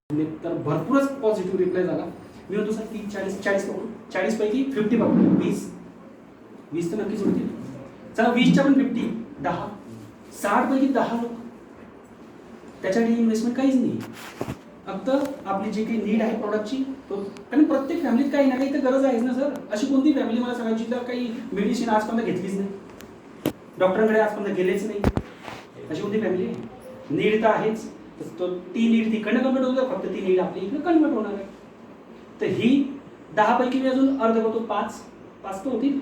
तर भरपूरच positive reply झाला. मी म्हणतो सर 30 40 पकडू, 40 पैकी 50 पकडू, 20 तर नक्कीच होतील. चला 20च्या पण 50, 10, 60 पैकी 10 लोक, त्याच्यासाठी इन्व्हेस्टमेंट काहीच नाही. फक्त आपली जी काही नीड आहे प्रॉडक्टची, तो कारण प्रत्येक फॅमिलीत काही ना काही तर गरज आहेच ना सर. अशी कोणती फॅमिली मला सांगायची तर काही मेडिसिन आजपर्यंत घेतलीच नाही, डॉक्टरांकडे आजपर्यंत गेलेच नाही, अशी कोणती फॅमिली आहे? नीड तर आहेच. तो ती नीड तिकडनं कन्वर्ट होतं, फक्त ती नीड आपली इकडे कन्वर्ट होणार आहे. तर ही 10 पैकी मी अजून अर्ध करतो, 5 तर होतील,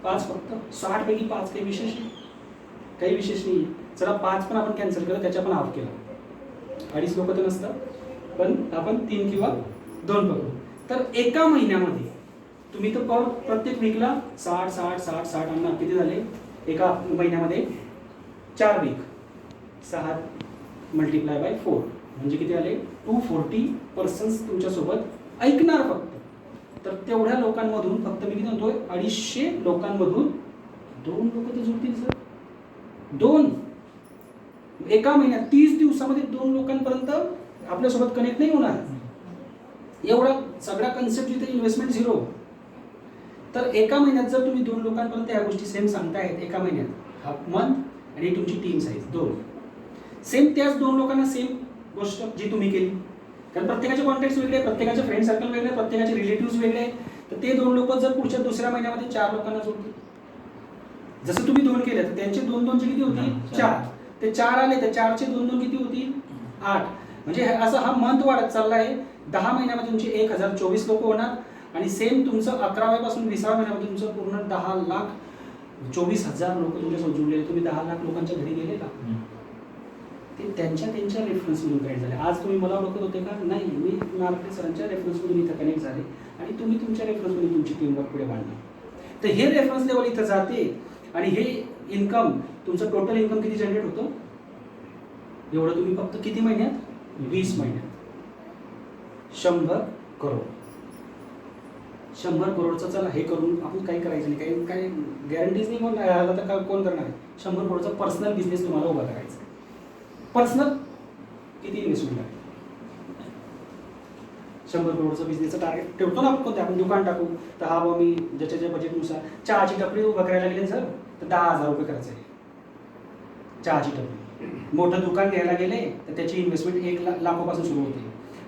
5 फक्त. 60 पैकी 5 काही विशेष नाही, काही विशेष नाही. चला 5 पण आपण कॅन्सल केलं, त्याच्या पण हाफ केला, 2.5 लोक तर नसतात, पण आपण 3 किंवा 2 पकडू. तर एका महिन्यामध्ये तुम्ही तर प्रत्येक वीकला 60 आणणार, किती झाले एका महिन्यामध्ये? 4 वीक, 6 मल्टिप्लाय बाय 4 म्हणजे किती आले? 240 पर्सन्स तुमच्यासोबत ऐकणार फक्त. तर तेवढ्या लोकांमधून फक्त मी किती म्हणतोय, 250 लोकांमधून 2 लोक तर जुळतील सर. 2 एका महिन्यात, 30 दिवसामध्ये 2 लोकांपर्यंत आपल्यासोबत कनेक्ट नाही होणार. एवढा सगळा कन्सेप्ट जिथे इन्व्हेस्टमेंट झिरो. तर एका महिन्यात जर तुम्ही 2 लोकांपर्यंत या गोष्टी सेम सांगतायत एका महिन्यात, हाफ मंथ आणि तुमची टीम साईज 2 सेम, त्याच 2 लोकांना सेम गोष्ट जी तुम्ही केली, कारण प्रत्येकाचे कॉन्टॅक्ट वेगळे, प्रत्येकाचे फ्रेंड सर्कल वेगळे, प्रत्येकाचे रिलेटिव्ह वेगळे. तर ते 2 लोक जर पुढच्या दुसऱ्या महिन्यामध्ये 4 लोकांना जोडतील, जसं तुम्ही 2 केले तर त्यांचे 2 चे किती होतील? 4. ते 4 आले तर 4 चे 2 किती होतील? 8. म्हणजे असं हा मंथ वाढत चालला आहे. 10 महिन्यामध्ये तुमचे 1024 लोक होणार आणि सेम तुमचं 11व्या पासून 20व्या महिन्यामध्ये तुमचं पूर्ण 10,24,000 लोक तुमच्यासोबत जुळलेले. तुम्ही 10 लाख लोकांच्या घरी गेले का? ते त्यांच्या रेफरन्समधून कनेक्ट झाले. आज तुम्ही मला ओळखत होते का? नाही, मी नारळे सरांच्या रेफरन्समधून इथं कनेक्ट झाले आणि तुम्ही तुमच्या रेफरन्समधून तुमची टीमवर्क पुढे वाढली. तर हे रेफरन्स लेवल इथं जाते आणि हे इन्कम, तुमचं टोटल इन्कम किती जनरेट होतं? एवढं तुम्ही फक्त किती महिन्यात? 20 महिन्यात 100 करोड. 100 करोडचं चला हे करून आपण काही करायचं नाही, काही गॅरंटीज नाही. कोण आला तर कोण करणार आहे? 100 करोडचा पर्सनल बिझनेस तुम्हाला उभा करायचा. पर्सनल किती इन्व्हेस्टमेंट आहे? 100 करोडचा बिझनेसचं टार्गेट ठेवतो ना आपण. कोणते आपण दुकान टाकू तर हा बा मी ज्याच्या बजेटनुसार चहाची टपरी उभा करायला गेले सर तर 10,000 रुपये खर्च आहे चहाची टपरी. मोठं दुकान घ्यायला गेले तर त्याची इन्व्हेस्टमेंट 1 लाखापासून सुरू होते.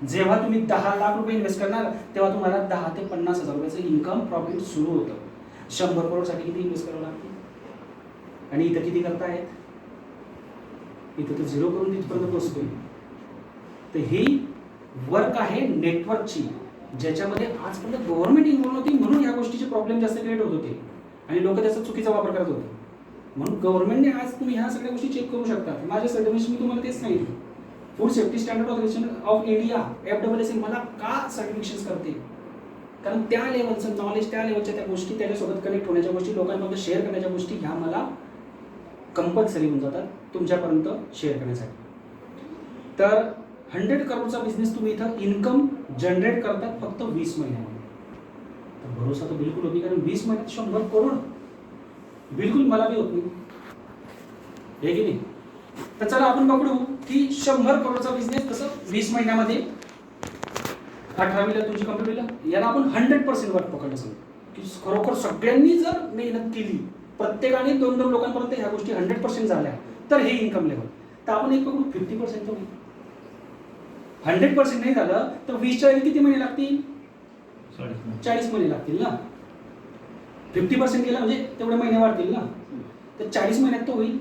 जेव्हा तुम्ही 10 लाख रुपये इन्व्हेस्ट करणार तेव्हा तुम्हाला 10 ते 50,000 रुपयाचं इन्कम प्रॉफिट सुरू होतं. 100 करोडसाठी किती इन्व्हेस्ट करावं लागते? आणि इथं किती करतायत? इथं तर 0 करून तिथपर्यंत पोहोचतोय. तर ही वर्क आहे नेटवर्कची, ज्याच्यामध्ये आजपर्यंत गव्हर्नमेंट इन्व्हॉल्व होती, म्हणून या गोष्टीचे प्रॉब्लेम जास्त क्रिएट होत होते आणि लोक त्याचा चुकीचा वापर करत होते. म्हणून गव्हर्नमेंटने आज तुम्ही ह्या सगळ्या गोष्टी चेक करू शकता. माझ्या सर्टिफिकेशन मी तुम्हाला तेच सांगितलं. Food safety standard organisation of India FSSAI मला का सर्टिफिकेशन करते? कारण त्या लेवलचं नॉलेज, त्या लेवलच्या त्या गोष्टी, त्याच्यासोबत कनेक्ट होण्याच्या गोष्टी, लोकांपर्यंत शेअर करण्याच्या गोष्टी ह्या मला कंपल्सरी होऊन जातात तुमच्यापर्यंत शेअर करण्यासाठी. तर 100 करोडचा बिझनेस तुम्ही इथं इन्कम जनरेट करतात फक्त 20 महिन्यामध्ये. तर भरोसा तर बिलकुल होत नाही, कारण 20 महिन्यात 100 करोड बिलकुल मला बी होत नाही, हे की नाही? तर चला आपण पकडू की 100 करोडचा बिझनेस तसं 20 महिन्यामध्ये 18वीला तुमची कंप्लीट होईल. याला आपण 100% वर्क पकडलं सांगतो की खरोखर सगळ्यांनी जर मेहनत केली, प्रत्येकाने 2-2 लोकांपर्यंत ह्या गोष्टी 100% झाल्या तर हे इन्कम लेवल. तर आपण एक पकडू 50% होईल. 100% नाही झालं तर 20च्या वेळी किती महिने लागतील? 40 महिने लागतील ना. 50% केलं म्हणजे तेवढे महिने वाढतील ना. तर 40 महिन्यात तो होईल.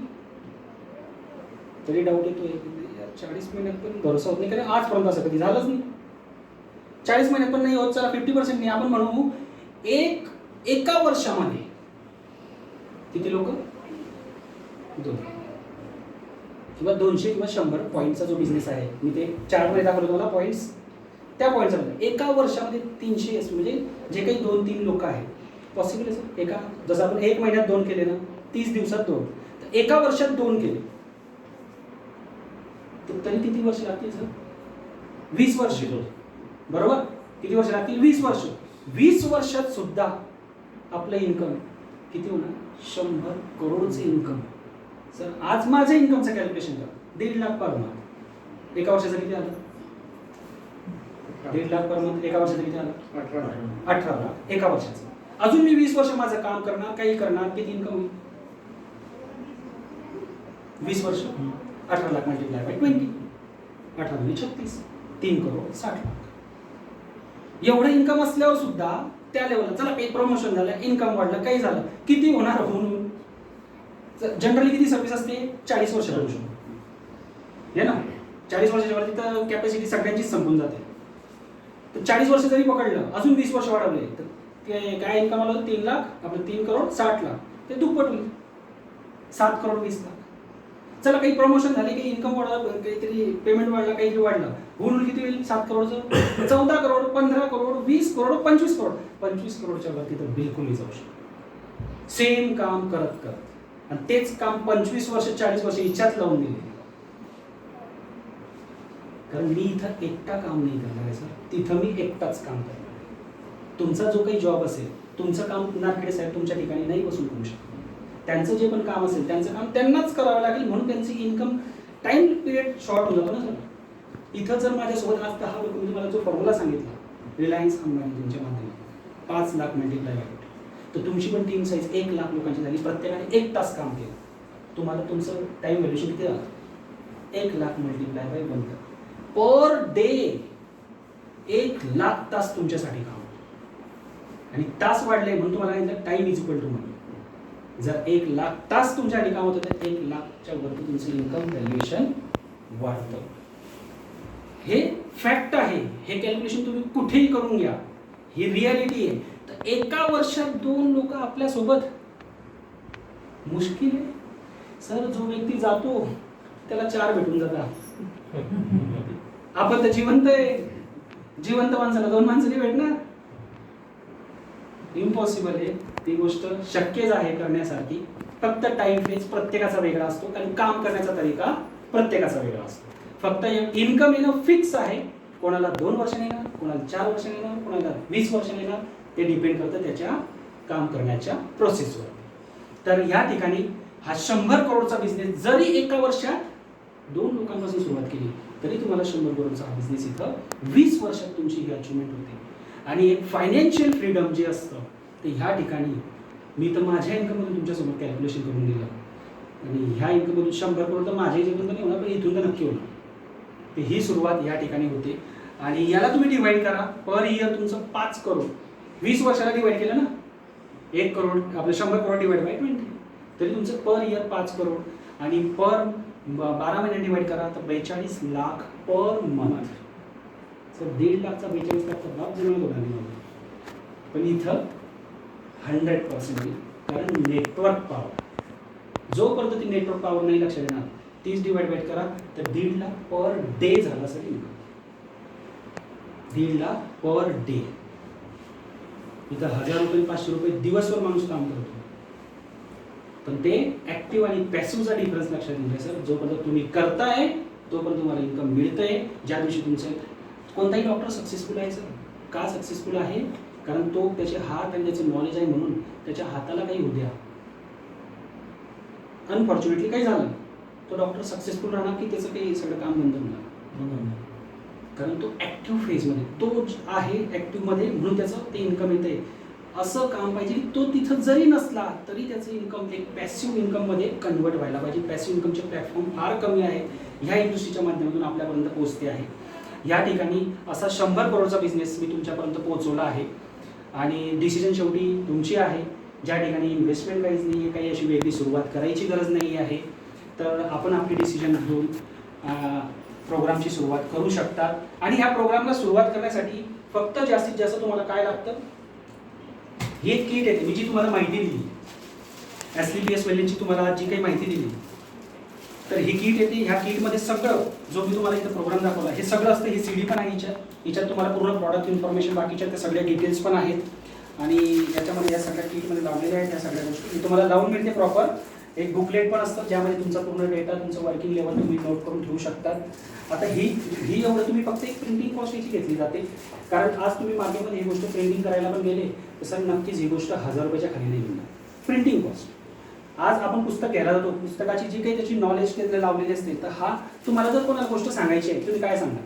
तरी डाऊट येतोय 40 महिन्यात पण भरोसा होत नाही, कारण आजपर्यंत असं कधी झालंच नाही. 40 महिन्यात पण नाही होत. चला 50% नाही, आपण म्हणू एका वर्षामध्ये किती लोक? 2 किंवा 200 किंवा 100 पॉईंटचा जो बिझनेस आहे, मी ते 4 मध्ये दाखवलं तुम्हाला पॉईंट्स. त्या पॉईंटचा एका वर्षामध्ये 300 म्हणजे जे काही 2-3 लोक आहेत पॉसिबल आहे सर. एका जसं आपण 1 महिन्यात 2 केले ना, 30 दिवसात 2, तर एका वर्षात 2 केले तर तरी किती वर्ष लागतील सर? 20 वर्ष. बरोबर? किती वर्ष लागतील? 20 वर्ष. 20 वर्षात सुद्धा आपलं इन्कम किती होणार? 100 करोडचे इन्कम. सर आज माझ्या इन्कमचं कॅल्क्युलेशन करा, 1.5 लाख पर मंथ. एका वर्षाचं किती आलं? 1.5 लाख पर मंथ एका वर्षाचं किती आलं? 18 लाख एका वर्षाचं. अजून मी 20 वर्ष माझं काम करणार, काही करणार, किती इन्कम होईल? 20 वर्ष 18 लाख मल्टिप्लाय बाय 20, 18 दुनी 36, 3 करोड 60 लाख. एवढं इन्कम असल्यावर सुद्धा त्या लेवलला चला काही प्रमोशन झालं, इन्कम वाढलं, काही झालं, किती होणार म्हणून जनरली किती सर्व्हिस असते? 40 वर्ष करू शकतो हे ना. 40 वर्षाच्या वरती तर कॅपॅसिटी सगळ्यांचीच संपून जाते. तर 40 वर्ष जरी पकडलं, अजून 20 वर्ष वाढवले तर काय इन्कम आलं? 3 लाख आपलं 3 करोड 60 लाख, ते दुप्पट होईल 7 करोड 20 लाख. चला काही प्रमोशन झाले, काही इन्कम वाढलं, काहीतरी पेमेंट वाढला, काहीतरी वाढलं, होऊन किती होईल? 7 करोडचं 14 करोड 15 करोड 20 करोड 25 करोड. 25 करोडच्या वरती तर बिलकुल जाऊ शकतो. सेम काम करत करत, आणि तेच काम 25 वर्ष 40 वर्ष इच्छाच लावून दिले. कारण मी इथं एकटा काम नाही करणार आहे सर, तिथं मी एकटाच काम करणार आहे. तुमचा जो काही जॉब असेल, तुमचं काम नारखेडे साहेब तुमच्या ठिकाणी नाही बसून करू शकत. त्यांचं जे पण काम असेल त्यांचं काम त्यांनाच करावं लागेल, म्हणून त्यांची इन्कम टाइम पिरियड शॉर्ट होऊन जातो ना सर. इथं जर माझ्यासोबत आज 10 लोक, मी तुम्हाला जो फॉर्म्युला सांगितला रिलायन्स अंबानी तुमच्या माध्यमातून 5 लाख मल्टिप्लाय बाय, तर तुमची पण टीम साईज 1 लाख लोकांची झाली, प्रत्येकाने 1 तास काम केलं, तुम्हाला तुमचं टाइम व्हॅल्युएशन किती झालं? 1 lakh multiply by 1 per day. 1 lakh तास तुमच्यासाठी काम, आणि तास वाढले म्हणून तुम्हाला सांगितलं टाइम इज इक्वल टू मनी. जर 1 लाख तास तुमच्यासाठी काम होतं तर 1 लाखच्या वरती तुमचं इन्कम व्हॅल्युएशन वाढतं. हे फॅक्ट आहे. हे कॅल्क्युलेशन तुम्ही कुठेही करून घ्या, ही रियालिटी आहे. तर एका वर्षात 2 लोक आपल्या सोबत मुश्किल आहे सर. जो व्यक्ती जातो त्याला 4 भेटून जातात. आपण तर जिवंत आहे, जिवंत माणसाला 2 माणसं नाही भेटणार. इम्पॉसिबल आहे. ती गोष्ट शक्यच आहे करण्यासारखी, फक्त टाइम फेज प्रत्येकाचा वेगळा असतो, कारण काम करण्याचा तरीका प्रत्येकाचा वेगळा असतो. फक्त इन्कम येणं फिक्स आहे. कोणाला 2 वर्षांनी येणार, कोणाला 4 वर्षांनी येणार, कोणाला 20 वर्षांनी येणार, ते डिपेंड करतं त्याच्या काम करण्याच्या प्रोसेसवर. तर या ठिकाणी हा 100 करोडचा बिझनेस जरी एका वर्षात 2 लोकांपासून सुरुवात केली तरी तुम्हाला 100 करोडचा हा बिझनेस इथं 20 वर्षात तुमची ही अचिव्हमेंट होते. आणि एक फायनान्शियल फ्रीडम जे असतं ते ह्या ठिकाणी मी तर माझ्या इन्कममधून तुमच्यासमोर कॅल्क्युलेशन करून दिलं, आणि ह्या इन्कममधून 100 करोड तर माझ्या इथून तर नाही होणार, पण इथून तर नक्की होणार. तर ही सुरुवात या ठिकाणी होते. आणि याला तुम्ही डिवाइड करा, पर इयर तुमचं 5 करोड 20 वर्षाला डिवाइड केलं ना, 1 करोड आपलं 100 करोड डिवाइड बाय 20, तरी तुमचं पर इयर 5 करोड. आणि पर 12 महिने डिवाइड करा तर 42 लाख पर मंथ. सर 1.5 लाखचा 42 लाखचा भाग जमा दोघांनी, पण इथं 100% येईल. कारण नेटवर्क पॉवर, जोपर्यंत ती नेटवर्क पॉवर नाही लक्षात येणार, 30 डिवाइड करा तर 1.5 लाख पर डे झाला sir income. 1.5 lakh per day. इथं 1000 रुपये 500 रुपये दिवसभर माणूस काम करतो, पण ते ऍक्टिव्ह आणि पॅसिव्हचा डिफरन्स लक्षात येईल सर. जोपर्यंत तुम्ही करताय तोपर्यंत तुम्हाला इन्कम मिळतंय. ज्या दिवशी तुमचं कोणताही डॉक्टर सक्सेसफुल आहे सर. का सक्सेसफुल आहे? कारण तो त्याचे हात आणि त्याचं नॉलेज आहे म्हणून त्याच्या हाताला काही होऊ द्या, अनफॉर्च्युनेटली काही झालं, तो डॉक्टर सक्सेसफुल राहणार की त्याचं काही सगळं काम बंद होणार? कारण तो ऍक्टिव्ह फेजमध्ये तो आहे, ऍक्टिव्हमध्ये, म्हणून त्याचं ते इन्कम येते. असं काम पाहिजे की तो तिथं जरी नसला तरी त्याचं इन्कम एक पॅसिव्ह इन्कममध्ये कन्वर्ट व्हायला पाहिजे. पॅसिव्ह इन्कमचे प्लॅटफॉर्म फार कमी आहे, ह्या इंडस्ट्रीच्या माध्यमातून आपल्यापर्यंत पोहोचते आहे. या ठिकाणी असा 100 करोडचा बिझनेस मी तुमच्यापर्यंत पोहोचवला आहे. आणि डिसिजन शेवटी तुमची आहे. ज्या ठिकाणी इन्व्हेस्टमेंट काहीच नाही आहे, काही अशी वेगळी सुरुवात करायची गरज नाही आहे, तर आपण आपली डिसिजन घेऊन प्रोग्रामची सुरुवात करू शकतात. आणि ह्या प्रोग्रामला सुरुवात करण्यासाठी फक्त जास्तीत जास्त तुम्हाला काय लागतं, ही एक किट येते. मी जी तुम्हाला माहिती दिली, SLPS वेल्लेची तुम्हाला जी काही माहिती दिली, तर ही किट येते. ह्या किटमध्ये सगळं जो मी तुम्हाला इथं प्रोग्राम दाखवला हे सगळं असतं. ही CD पण आहे हिच्यात तुम्हाला पूर्ण प्रॉडक्ट इन्फॉर्मेशन, बाकीच्या त्या सगळ्या डिटेल्स पण आहेत. आणि याच्यामध्ये या सगळ्या किटमध्ये लावलेल्या आहेत. या सगळ्या गोष्टी मी तुम्हाला लावून मिळते प्रॉपर. एक बुकलेट पण असतं ज्यामध्ये तुमचा पूर्ण डेटा, तुमचं वर्किंग लेवल तुम्ही नोट करून ठेवू शकतात. आता ही एवढं तुम्ही फक्त एक प्रिंटिंग कॉस्ट याची घेतली जाते, कारण आज तुम्ही मार्केटमध्ये ही गोष्ट प्रिंटिंग करायला पण गेले तर सर नक्कीच ही गोष्ट 1000 रुपयाच्या खाली नाही मिळणार. प्रिंटिंग कॉस्ट आज आपण पुस्तक घ्यायला जातो, पुस्तकाची जी काही त्याची नॉलेज त्याला लावलेली असते, तर हा तुम्हाला जर कोणाला गोष्ट सांगायची आहे तुम्ही काय सांगणार?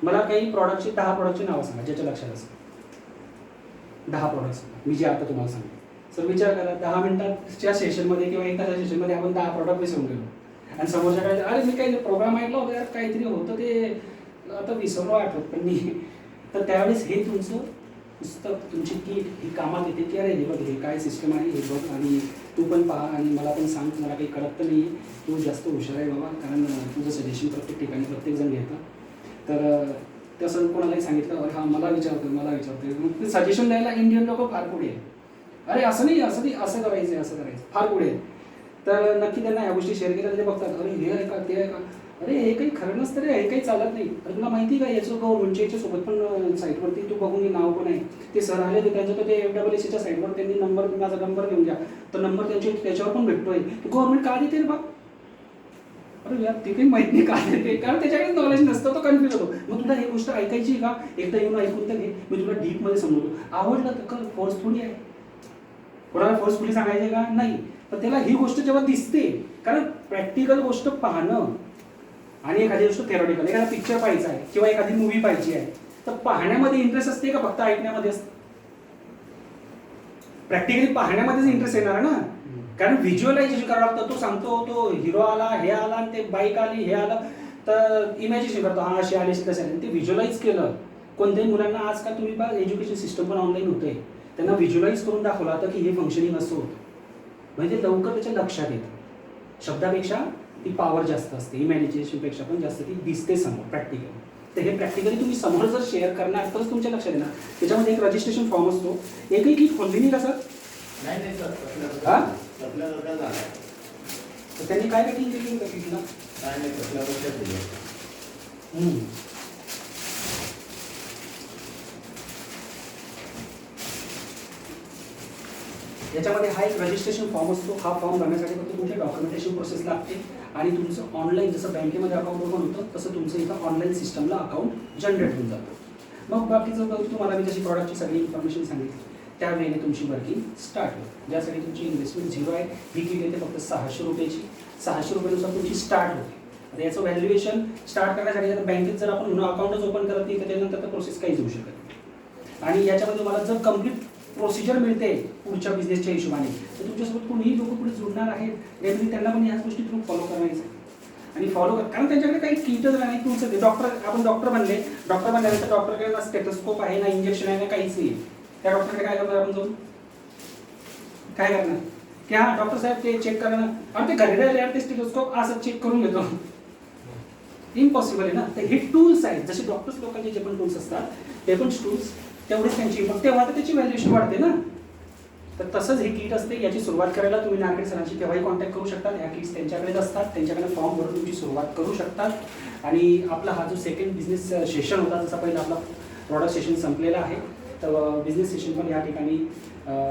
मला काही प्रॉडक्टची 10 प्रॉडक्टची नावं सांगा ज्याच्या लक्षात असेल. 10 प्रॉडक्ट्स मी जे आता तुम्हाला सांगतो. सर विचार करा 10 मिनिटाच्या सेशनमध्ये किंवा 1 तासाच्या सेशनमध्ये आपण 10 प्रॉडक्ट विसरून गेलो आणि समोरच्या काय अरे मी काही प्रोग्राम ऐकला होता यार काहीतरी होतं ते आता विसरलो आठवत पण मी. तर त्यावेळेस हे तुमचं नुसतं तुमची किट ही कामात येते की अरे हे बघ हे काय सिस्टम आहे हे बघ आणि तू पण पहा आणि मला पण सांग मला काही कळत तर नाही तू जास्त हुशार आहे बाबा कारण तुझं सजेशन प्रत्येक ठिकाणी प्रत्येकजण घेतं. तर तसं कोणालाही सांगितलं अरे हां मला विचारतोय मग सजेशन द्यायला इंडियन लोक फार पुढे आहे. अरे असं नाही असं करायचं फार पुढे आहे. तर नक्की त्यांना ह्या गोष्टी शेअर केल्या ते बघतात अरे हे आहे का ते आहे का अरे हे काही खरं नसतं रे हे काही चालत नाही. तर तुला माहिती का याचं गव्हर्नमेंटच्या याच्यासोबत पण साईटवरती तू बघून नाव पण आहे ते सर आले तर त्यांचं तर ते FSSच्या साईटवर त्यांनी माझा नंबर घेऊन घ्या तर नंबर त्याच्यावर पण भेटतोय गव्हर्नमेंट का देते रे बा. अरे यार ते काही माहिती नाही का देते कारण त्याच्याकडे नॉलेज नसतं तो कन्फ्युज होतो. मग तुला ही गोष्ट ऐकायची का एकदा येऊन ऐकून तर घे मी तुला डीपमध्ये समजवतो. आवडलं तर फोर्सफुली आहे कोणाला फोर्सफुली सांगायचं का नाही. पण त्याला ही गोष्ट जेव्हा दिसते कारण प्रॅक्टिकल गोष्ट पाहणं आणि एखादी गोष्ट थेरॉटिकल एखादा पिक्चर पाहायचा आहे किंवा एखादी मूवी पाहायची आहे तर पाहण्यामध्ये इंटरेस्ट असते का फक्त ऐकण्यामध्ये असते. प्रॅक्टिकली पाहण्यामध्येच इंटरेस्ट येणार ना कारण व्हिज्युअलायझेशन करावं लागतं. तो सांगतो तो हिरो आला हे आला आणि ते बाईक आली हे आलं तर इमॅजिनेशन करतो हा अशी आली तसे आले ते व्हिज्युअलाइज केलं. कोणत्याही मुलांना आजकाल तुम्ही पहा एज्युकेशन सिस्टम पण ऑनलाईन होतंय त्यांना व्हिज्युअलाइज करून दाखवलं होतं की हे फंक्शनिंग असं होतं म्हणजे लवकर त्याच्या लक्षात येतं. शब्दापेक्षा ती पॉवर जास्त असते इमॅजिनेशनपेक्षा पण जास्त ती दिसते समोर प्रॅक्टिकल. तर हे प्रॅक्टिकली तुम्ही समोर जर शेअर करणार तरच तुमच्या लक्षात येणार. त्याच्यामध्ये एक रजिस्ट्रेशन फॉर्म असतो एकही किट खोलली नाही का सर. नाही सर हां झाला तर त्यांनी काय पॅकिंग केली का किटला याच्यामध्ये हा एक रजिस्ट्रेशन फॉर्म असतो. हा फॉर्म भरण्यासाठी फक्त तुमची डॉक्युमेंटेशन प्रोसेस लागते आणि तुमचं ऑनलाईन जसं बँकेमध्ये अकाउंट ओपन होतं तसं तुमचं इथं ऑनलाईन सिस्टमला अकाउंट जनरेट होऊन जातं. मग बाकीचं तुम्हाला मी जशी प्रॉडक्टची सगळी इन्फॉर्मेशन सांगितली त्यावेळेने तुमची वर्किंग स्टार्ट होईल. ज्यासाठी तुमची इन्व्हेस्टमेंट 0 आहे. ही किट येते फक्त 600 रुपयाची. 600 रुपयानुसार तुमची स्टार्ट होते. आता याचं व्हॅल्युएशन स्टार्ट करण्यासाठी आता बँकेत जर आपण अकाउंटच ओपन करत नाही तर त्यानंतर तर प्रोसेस काहीच होऊ शकत नाही. आणि याच्यामध्ये तुम्हाला जर कम्प्लीट प्रोसिजर मिळते पुढच्या बिझनेसच्या हिशोबाने तर तुमच्यासोबत कोणीही लोक पुढे जुळणार आहेत रेग्युलरली त्यांना पण याच गोष्टी तुम्ही फॉलो करायचं आणि फॉलो कर कारण त्यांच्याकडे काही किटच नाही टूल्स आहे. आपण डॉक्टर बनल्यानंतर डॉक्टरकडे ना स्टेथोस्कोप आहे ना इंजेक्शन आहे ना काहीच नाही. त्या डॉक्टरकडे काय करणार आपण जाऊन काय करणार की हां डॉक्टर साहेब ते चेक करा ना आणि ते घरी राहिले ते स्टेथोस्कोप असं चेक करून घेतो इम्पॉसिबल आहे ना. तर हे टूल्स आहेत जसे डॉक्टर्स लोकांचे जे पण टूल्स असतात ते पण टूल्स तेवढेच त्यांची मग तेव्हा तर त्याची व्हॅल्युएशन वाढते ना. तर तसंच हे किट असते. याची सुरुवात करायला तुम्ही नारखेडे सरांशी केव्हाही कॉन्टॅक्ट करू शकतात. ह्या किट्स त्यांच्याकडेच असतात त्यांच्याकडे फॉर्म भरून तुमची सुरुवात करू शकतात. आणि आपला हा जो सेकंड बिझनेस सेशन होता जसा पहिला आपला प्रॉडक्ट सेशन संपलेला आहे तर बिझनेस सेशन पण या ठिकाणी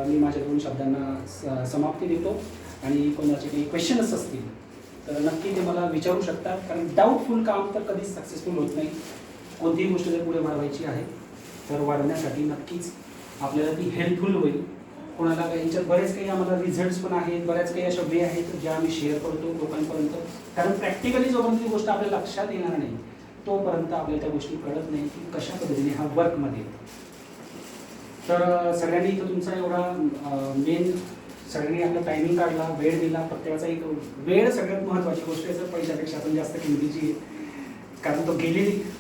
मी माझ्या 2 शब्दांना समाप्ती देतो. आणि कोणाचे काही क्वेश्चन्स असतील तर नक्की ते मला विचारू शकतात कारण डाऊटफुल काम तर कधीच सक्सेसफुल होत नाही. कोणतीही गोष्ट जर पुढे वाढवायची आहे तर वाढवण्यासाठी नक्कीच आपल्याला ती हेल्पफुल होईल. कोणाला काही याच्यात बरेच काही आम्हाला रिझल्ट्स पण आहेत बऱ्याच काही अशा वे आहेत ज्या आम्ही शेअर करतो लोकांपर्यंत कारण प्रॅक्टिकली जोपर्यंत ती गोष्ट आपल्या लक्षात येणार नाही तोपर्यंत आपल्याला त्या गोष्टी कळत नाही की कशा पद्धतीने हा वर्कमध्ये येतो. तर सगळ्यांनी इथं तुमचा एवढा मेन सगळ्यांनी आपला टायमिंग काढला वेळ दिला. प्रत्येकाचा एक वेळ सगळ्यात महत्त्वाची गोष्ट आहे सर. पैशापेक्षा पण जास्त किमतीची आहे कारण तो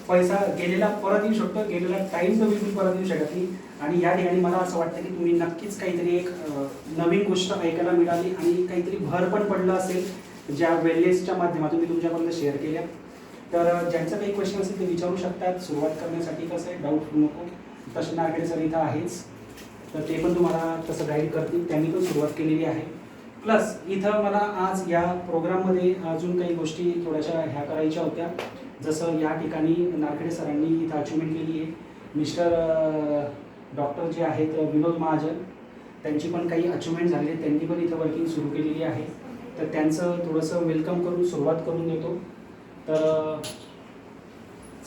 पैसा गेलेला परत येऊ शकतो गेलेला टाईम तो बिलकुल परत येऊ शकत नाही. आणि या ठिकाणी मला असं वाटतं की तुम्ही नक्कीच काहीतरी एक नवीन गोष्ट ऐकायला मिळाली आणि काहीतरी भर पण पडलं असेल ज्या वेलनेसच्या माध्यमातून मी तुमच्यापर्यंत शेअर केल्या. तर ज्यांचं काही क्वेश्चन असेल ते विचारू शकतात. सुरुवात करण्यासाठी कसं आहे डाऊट नको. तसे नारखेडे सर इथं आहेच तर ते पण तुम्हाला तसं गाईड करतील. त्यांनी पण सुरुवात केलेली आहे. प्लस इथं मला आज या प्रोग्राममध्ये अजून काही गोष्टी थोड्याशा ह्या करायच्या होत्या. जसं या ठिकाणी नारखेडे सरांनी इथं अचिव्हमेंट केली आहे. मिस्टर डॉक्टर जे आहेत विनोद महाजन त्यांची पण काही अचिव्हमेंट झाली आहे. त्यांनी पण इथं वर्किंग सुरू केलेली आहे. तर त्यांचं थोडंसं वेलकम करून सुरुवात करून देतो. तर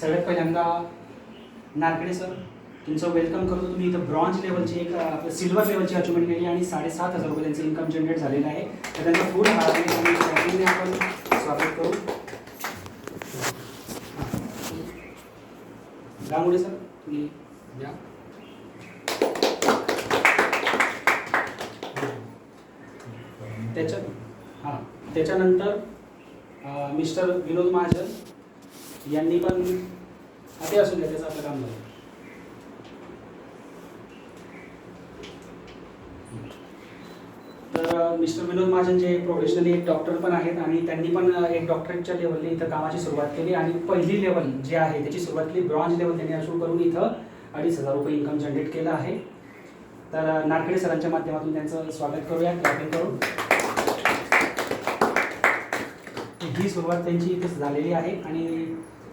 सगळ्यात पहिल्यांदा नारखेडे सर तुमचं वेलकम करतो. तुम्ही इथं ब्रॉन्झ लेवलची एक आपलं सिल्वर लेवलची अचिव्हमेंट केली आणि 7,500 रुपये त्यांचं इन्कम जनरेट झालेलं आहे. तर त्यांचं फुल हार्डने आपण स्वागत करू. गांगुडे सर तुम्ही द्या. त्याच्यानंतर मिस्टर विनोद महाजन यांनी पण ते असू द्या, त्याचं आपलं काम झालं. तर मिस्टर विनोद महाजन जे प्रोफेशनली एक डॉक्टर पण आहेत आणि त्यांनी पण एक डॉक्टरेटच्या लेवलने इथं कामाची सुरुवात केली आणि पहिली लेवल जी आहे त्याची सुरुवात केली ब्रॉन्झ लेवल त्यांनी अचीव करून इथं 2,500 रुपये इन्कम जनरेट केलं आहे. तर नारखेडे सरांच्या माध्यमातून त्यांचं स्वागत करूया, क्लॅपिंग करून. ही सुरुवात त्यांची इथेच झालेली आहे आणि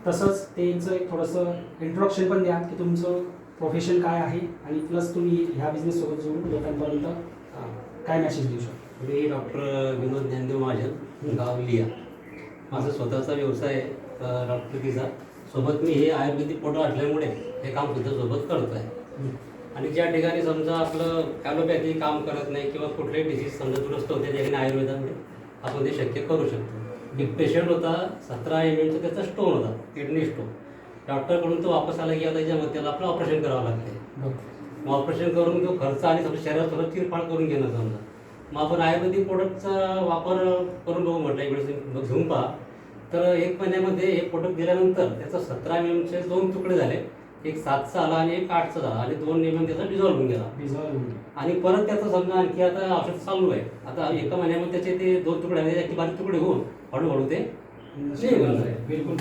तसंच त्यांचं एक थोडंसं इंट्रोडक्शन पण द्या की तुमचं प्रोफेशन काय आहे आणि प्लस तुम्ही ह्या बिझनेससोबत जोडून लोकांपर्यंत काय मेसेज देऊ शकता. मी डॉक्टर विनोद ज्ञानदेव महाजन, गाव लिया. माझा स्वतःचा व्यवसाय आहे डॉक्टरकीचा. सोबत मी हे आयुर्वेदिक पोटं असल्यामुळे हे काम सुद्धा सोबत करत आहे. आणि ज्या ठिकाणी समजा आपलं ॲलोपॅथी काम करत नाही किंवा कुठलेही डिसीज समजा दुरुस्त होते त्या ठिकाणी आयुर्वेदामध्ये आपण ते शक्य करू शकतो. एक पेशंट होता 17 mm त्याचा स्टोन होता, किडनी स्टोन. डॉक्टरकडून तो वापस आला की आता याच्यामध्ये त्याला आपलं ऑपरेशन करावं लागते. मग ऑपरेशन करून तो खर्च आणि समजा शरीरात थोडं चिरफाड करून घेणं समजा. मग आपण आयुर्वेदिक प्रोडक्टचा वापर करून बघू म्हटलं, एक वेळेस घेऊन पहा. तर 1 महिन्यामध्ये हे प्रोडक्ट दिल्यानंतर त्याचं 17 mm 2 तुकडे झाले. एक 7चा आला आणि एक 8चा झाला आणि 2 mm त्याचा डिझॉल्व्ह होऊन गेला. आणि परत त्याचं समजा आणखी आता औषध चालू आहे. आता 1 महिन्यामध्ये त्याचे ते 2 तुकडे आहेत, त्याचे बारीक तुकडे होऊन हळूहळू ते बिलकुल.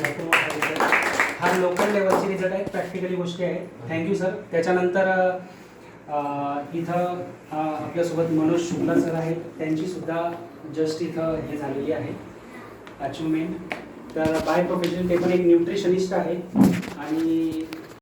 हा लोकल लेवलची रिझल्ट आहे, प्रॅक्टिकली गोष्टी आहेत. Thank you sir. त्याच्यानंतर इथं आपल्यासोबत मनोज शुक्ला सर आहेत, त्यांची सुद्धा जस्ट इथं हे झालेली आहे अचिव्हमेंट. तर बाय प्रोफेशन ते पण एक न्यूट्रिशनिस्ट आहे आणि